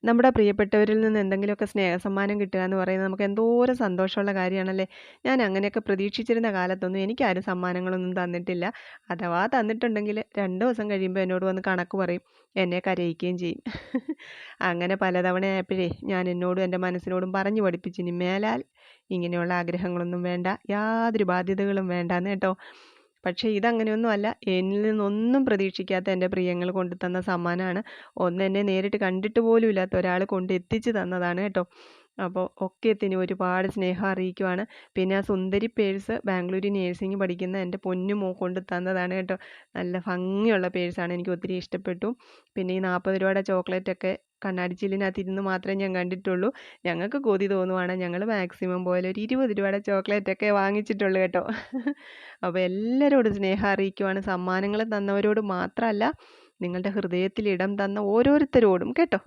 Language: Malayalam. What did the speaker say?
നമ്മുടെ പ്രിയപ്പെട്ടവരിൽ നിന്ന് എന്തെങ്കിലുമൊക്കെ സ്നേഹസമ്മാനം കിട്ടുക എന്ന് പറയുന്നത് നമുക്ക് എന്തോരം സന്തോഷമുള്ള കാര്യമാണല്ലേ. ഞാൻ അങ്ങനെയൊക്കെ പ്രതീക്ഷിച്ചിരുന്ന കാലത്തൊന്നും എനിക്കാരും സമ്മാനങ്ങളൊന്നും തന്നിട്ടില്ല. അഥവാ തന്നിട്ടുണ്ടെങ്കിൽ 2 ദിവസം കഴിയുമ്പോൾ എന്നോട് വന്ന് കണക്ക് പറയും. എന്നെ കരയിക്കുകയും ചെയ്യും. അങ്ങനെ പലതവണ ആയപ്പോഴേ ഞാൻ എന്നോടും എൻ്റെ മനസ്സിനോടും പറഞ്ഞു പഠിപ്പിച്ചു, ഇനി മേലാൽ ഇങ്ങനെയുള്ള ആഗ്രഹങ്ങളൊന്നും വേണ്ട, യാതൊരു ബാധ്യതകളും വേണ്ടാന്ന് കേട്ടോ. പക്ഷേ ഇതങ്ങനെയൊന്നുമല്ല. എന്നിൽ നിന്നൊന്നും പ്രതീക്ഷിക്കാത്ത എൻ്റെ പ്രിയങ്ങൾ കൊണ്ട് തന്ന സമ്മാനമാണ്. ഒന്ന് എന്നെ നേരിട്ട് കണ്ടിട്ട് പോലും ഇല്ലാത്ത ഒരാൾ കൊണ്ട് എത്തിച്ച് തന്നതാണ് കേട്ടോ. അപ്പോൾ ഒക്കെത്തിന് ഒരുപാട് സ്നേഹം അറിയിക്കുവാണ്. പിന്നെ ആ സുന്ദരി പേഴ്സ് ബാംഗ്ലൂരിൽ നേഴ്സിംഗ് പഠിക്കുന്ന എൻ്റെ പൊന്നു കൊണ്ട് തന്നതാണ് കേട്ടോ. നല്ല ഭംഗിയുള്ള പേഴ്സാണ്, എനിക്ക് ഒത്തിരി ഇഷ്ടപ്പെട്ടു. പിന്നെ ഈ 40 രൂപയുടെ ചോക്ലേറ്റൊക്കെ കണ്ണാടിച്ചില്ലിനകത്ത് ഇരുന്ന് മാത്രമേ ഞാൻ കണ്ടിട്ടുള്ളൂ. ഞങ്ങൾക്ക് കൊതി തോന്നുവാണ്, ഞങ്ങൾ മാക്സിമം പോലെ ഒരു 20 രൂപയുടെ ചോക്ലേറ്റൊക്കെ വാങ്ങിച്ചിട്ടുള്ളൂ കേട്ടോ. അപ്പോൾ എല്ലാവരോടും സ്നേഹം അറിയിക്കുവാണ്. സമ്മാനങ്ങൾ തന്നവരോട് മാത്രമല്ല, നിങ്ങളുടെ ഹൃദയത്തിൽ ഇടം തന്ന ഓരോരുത്തരോടും കേട്ടോ.